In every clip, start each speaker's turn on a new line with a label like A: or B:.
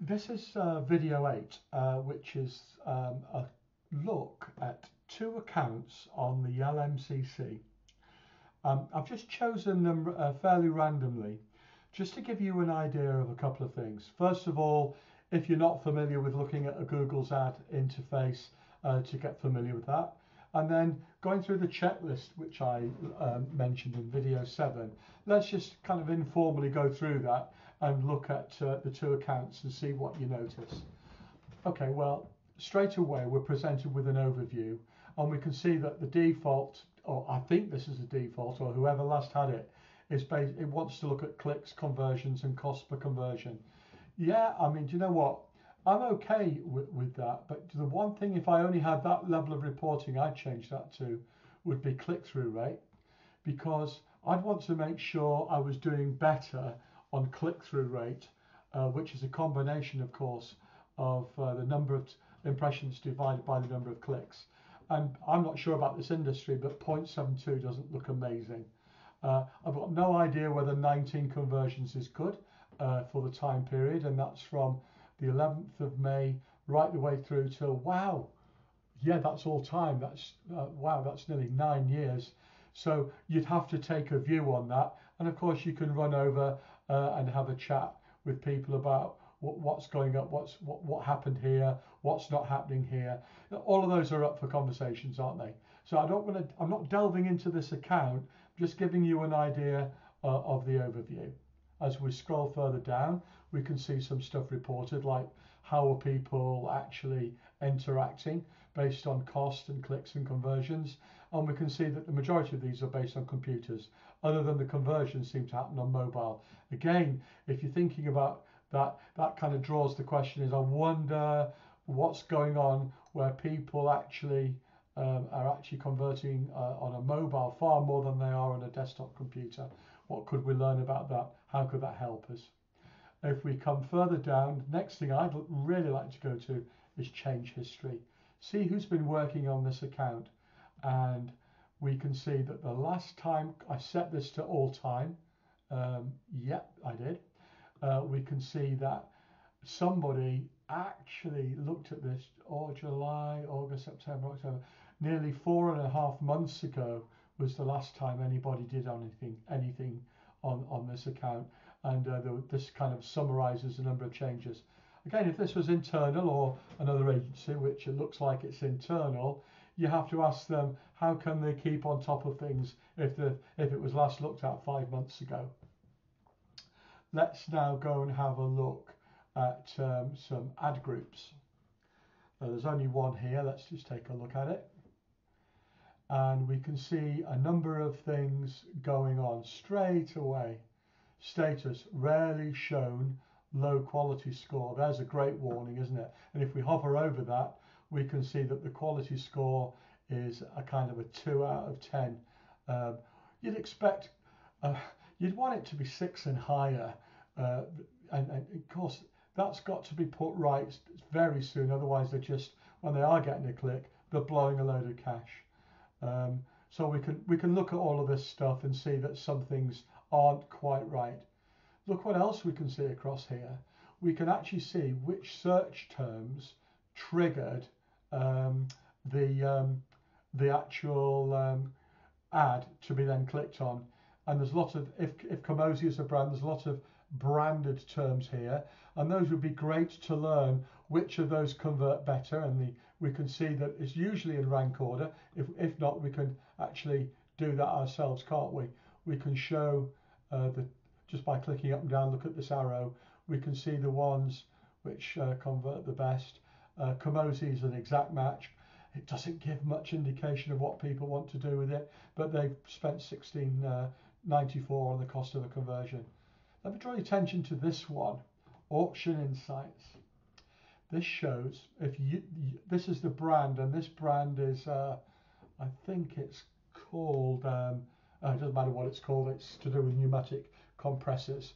A: This is video 8, which is a look at two accounts on the LMCC. I've just chosen them fairly randomly, just to give you an idea of a couple of things. First of all, if you're not familiar with looking at a Google's ad interface, to get familiar with that. And then going through the checklist, which I mentioned in video 7, let's just kind of informally go through that and look at the two accounts and see what you notice. Okay, well, straight away we're presented with an overview, and we can see that the default, or I think this is a default, or whoever last had it, it wants to look at clicks, conversions, and cost per conversion. Yeah, I mean, do you know what? I'm okay with that, but the one thing, if I only had that level of reporting, I'd change that to would be click-through rate, because I'd want to make sure I was doing better on click-through rate, which is a combination, of course, of the number of impressions divided by the number of clicks. And I'm not sure about this industry, but 0.72 doesn't look amazing. I've got no idea whether 19 conversions is good for the time period, and that's from the 11th of May right the way through till, wow, yeah, that's all time. That's wow, that's nearly 9 years. So you'd have to take a view on that, and of course you can run over and have a chat with people about what's going up, what happened here, what's not happening here. All of those are up for conversations, aren't they? So I'm not delving into this account, just giving you an idea of the overview. As we scroll further down, we can see some stuff reported, like how are people actually interacting based on cost and clicks and conversions. And we can see that the majority of these are based on computers, other than the conversions seem to happen on mobile. Again, if you're thinking about that, that kind of draws the question is, I wonder what's going on where people actually are actually converting on a mobile far more than they are on a desktop computer. What could we learn about that? How could that help us? If we come further down, next thing I'd really like to go to is change history. See who's been working on this account. And we can see that the last time I set this to all time, yep, I did. We can see that somebody actually looked at this, July, August, September, October, nearly 4.5 months ago was the last time anybody did anything on this account. And this kind of summarizes the number of changes. Again, if this was internal or another agency, which it looks like it's internal, you have to ask them how can they keep on top of things if it was last looked at 5 months ago. Let's now go and have a look at some ad groups. There's only one here. Let's just take a look at it. And we can see a number of things going on straight away. Status rarely shown, low quality score. There's a great warning, isn't it? And if we hover over that, we can see that the quality score is a kind of a 2 out of 10. You'd expect, you'd want it to be 6 and higher. And of course, that's got to be put right very soon. Otherwise, they're just, when they are getting a click, they're blowing a load of cash. So we can look at all of this stuff and see that some things aren't quite right. Look what else we can see across here. We can actually see which search terms triggered the actual ad to be then clicked on. And there's a lot of, if Comosi is a brand, there's a lot of branded terms here, and those would be great to learn which of those convert better. And we can see that it's usually in rank order. If not, we can actually do that ourselves, can't we? We can show just by clicking up and down, look at this arrow, we can see the ones which convert the best. Comosi is an exact match. It doesn't give much indication of what people want to do with it, but they've spent $16.94 on the cost of a conversion. Let me draw your attention to this one, Auction Insights. This shows this is the brand, and this brand is I think it's called it doesn't matter what it's called, it's to do with pneumatic compressors.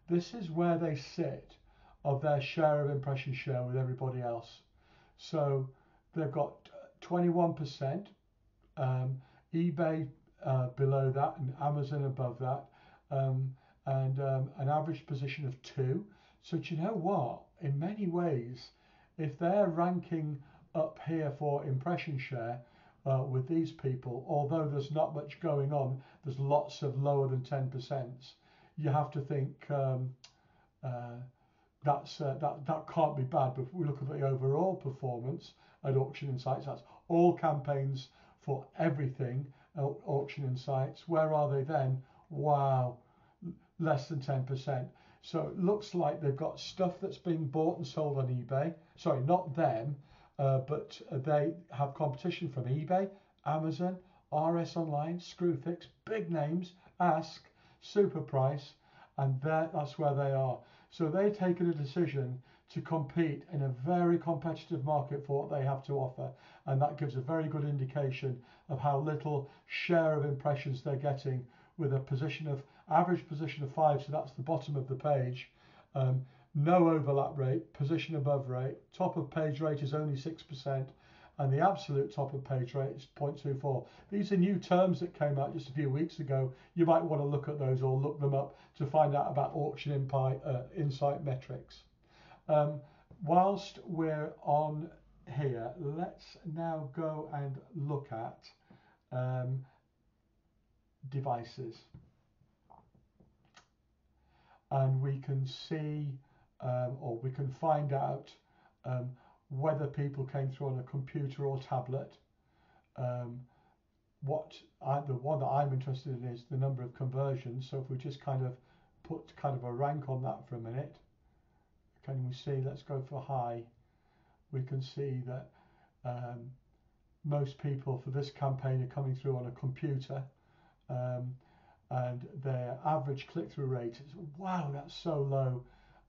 A: This is where they sit of their share of impression share with everybody else. So they've got 21%, eBay below that, and Amazon above that, and an average position of 2. So do you know what? In many ways, if they're ranking up here for impression share with these people, although there's not much going on, there's lots of lower than 10%. You have to think uh, that can't be bad. But if we look at the overall performance at Auction Insights, that's all campaigns for everything at Auction Insights. Where are they then? Wow, less than 10%. So it looks like they've got stuff that's being bought and sold on eBay. Sorry, not them, but they have competition from eBay, Amazon, RS Online, Screwfix, big names, Ask, Superprice, and that's where they are. So they've taken a decision to compete in a very competitive market for what they have to offer, and that gives a very good indication of how little share of impressions they're getting, with a position of average position of 5, so that's the bottom of the page. No overlap rate, position above rate, top of page rate is only 6%, and the absolute top of page rate is 0.24. These are new terms that came out just a few weeks ago. You might want to look at those or look them up to find out about Auction Insight metrics. Whilst we're on here, let's now go and look at devices. And we can see or we can find out whether people came through on a computer or tablet. The one that I'm interested in is the number of conversions. So if we just kind of put kind of a rank on that for a minute, can we see, let's go for high. We can see that most people for this campaign are coming through on a computer. And their average click-through rate is, wow, that's so low.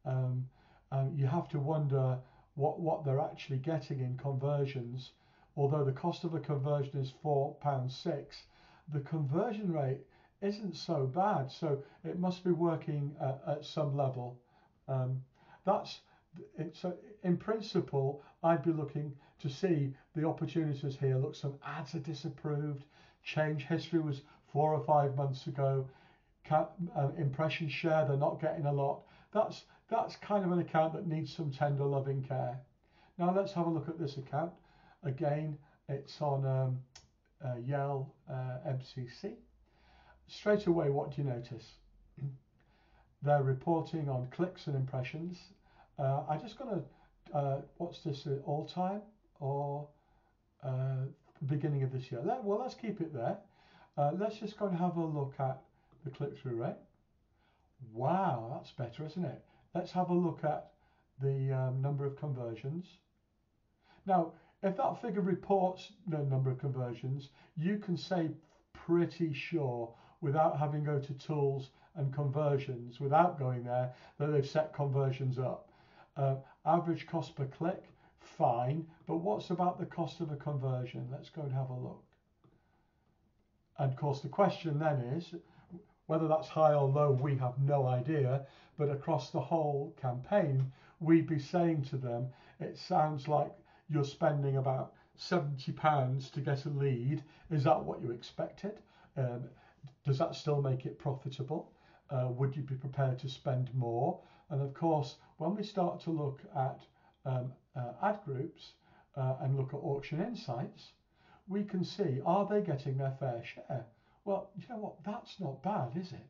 A: And you have to wonder what they're actually getting in conversions. Although the cost of a conversion is £4.06, the conversion rate isn't so bad. So it must be working at some level. So in principle, I'd be looking to see the opportunities here. Look, some ads are disapproved. Change history was 4 or 5 months ago. Impression share, they're not getting a lot. That's kind of an account that needs some tender loving care. Now let's have a look at this account. Again, it's on Yale MCC. Straight away, what do you notice? They're reporting on clicks and impressions. I just got to, what's this, all time or beginning of this year? Well, let's keep it there. Let's just go and have a look at the click-through rate. Wow, that's better, isn't it? Let's have a look at the number of conversions. Now, if that figure reports the number of conversions, you can say pretty sure, without having to go to tools and conversions, without going there, that they've set conversions up. Average cost per click, fine, but what's about the cost of a conversion? Let's go and have a look. And of course, the question then is, whether that's high or low, we have no idea. But across the whole campaign, we'd be saying to them, it sounds like you're spending about £70 to get a lead. Is that what you expected? Does that still make it profitable? Would you be prepared to spend more? And of course, when we start to look at ad groups and look at Auction Insights, we can see, are they getting their fair share? Well, you know what? That's not bad, is it?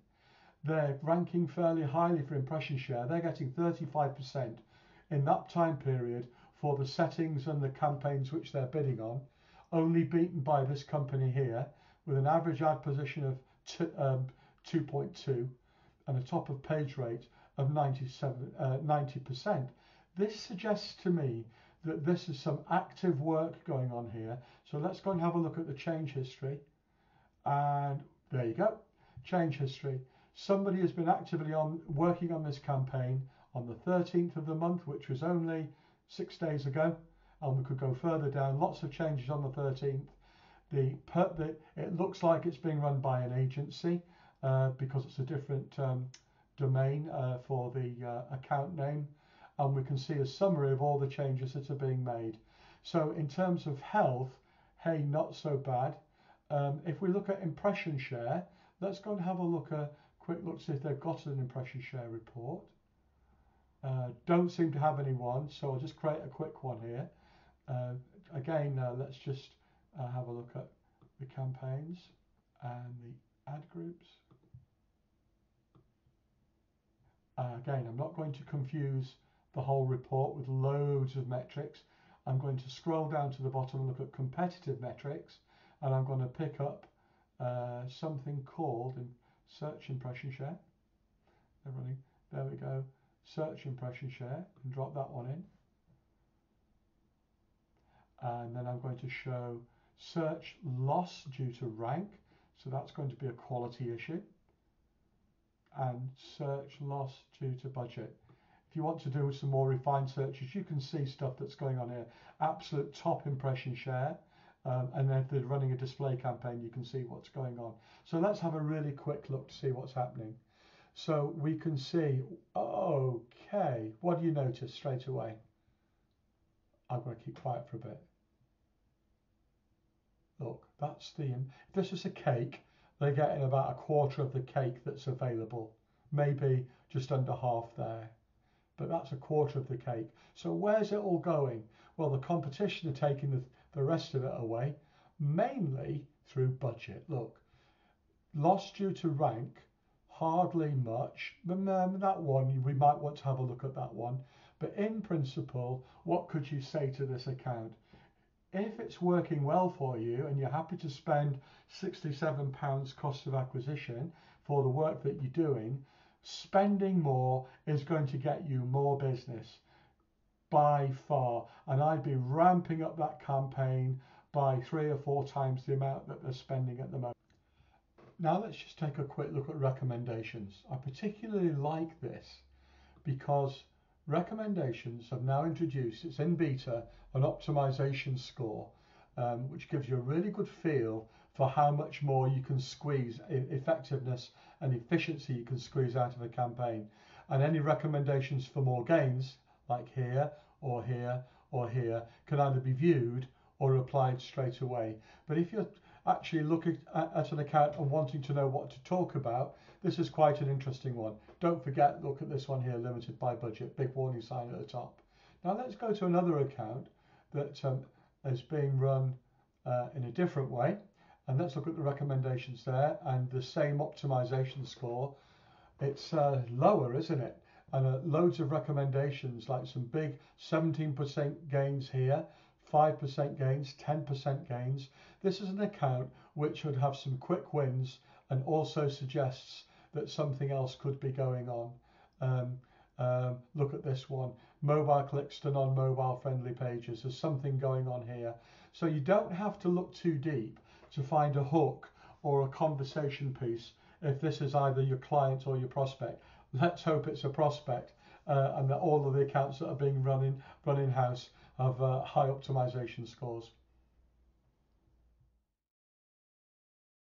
A: They're ranking fairly highly for impression share. They're getting 35% in that time period for the settings and the campaigns which they're bidding on, only beaten by this company here with an average ad position of 2.2 and a top of page rate of 90%. This suggests to me that this is some active work going on here. So let's go and have a look at the change history. And there you go, change history. Somebody has been actively working on this campaign on the 13th of the month, which was only 6 days ago, and we could go further down. Lots of changes on the 13th. It looks like it's being run by an agency because it's a different domain for the account name, and we can see a summary of all the changes that are being made. So in terms of health, hey, not so bad. If we look at impression share, let's go and have a quick look, see if they've got an impression share report. Don't seem to have anyone, so I'll just create a quick one here. Again, let's just have a look at the campaigns and the ad groups. Again, I'm not going to confuse the whole report with loads of metrics. I'm going to scroll down to the bottom and look at competitive metrics, and I'm going to pick up something called search impression share. They're running. There we go. Search impression share, and drop that one in. And then I'm going to show search loss due to rank. So that's going to be a quality issue. And search loss due to budget. If you want to do some more refined searches, you can see stuff that's going on here. Absolute top impression share. And then if they're running a display campaign, you can see what's going on. So let's have a really quick look to see what's happening. So we can see, okay, what do you notice straight away? I'm going to keep quiet for a bit. Look, that's the, if this was a cake, they're getting about a quarter of the cake that's available. Maybe just under half there. But that's a quarter of the cake. So where's it all going? Well, the competition are taking the rest of it away, mainly through budget. Look, loss due to rank, hardly much. That one, we might want to have a look at that one. But in principle, what could you say to this account? If it's working well for you and you're happy to spend £67 cost of acquisition for the work that you're doing, spending more is going to get you more business by far. And I'd be ramping up that campaign by 3 or 4 times the amount that they're spending at the moment. Now let's just take a quick look at recommendations. I particularly like this because recommendations have now introduced, it's in beta, an optimization score, which gives you a really good feel for how much more you can squeeze, effectiveness and efficiency you can squeeze out of a campaign. And any recommendations for more gains, like here or here or here, can either be viewed or applied straight away. But if you're actually looking at an account and wanting to know what to talk about, this is quite an interesting one. Don't forget, look at this one here, limited by budget, big warning sign at the top. Now let's go to another account that is being run in a different way, and let's look at the recommendations there and the same optimization score. It's lower, isn't it? And loads of recommendations, like some big 17% gains here, 5% gains, 10% gains. This is an account which would have some quick wins and also suggests that something else could be going on. Look at this one, mobile clicks to non-mobile friendly pages. There's something going on here. So you don't have to look too deep to find a hook or a conversation piece if this is either your client or your prospect. Let's hope it's a prospect and that all of the accounts that are being run in-house have high optimization scores.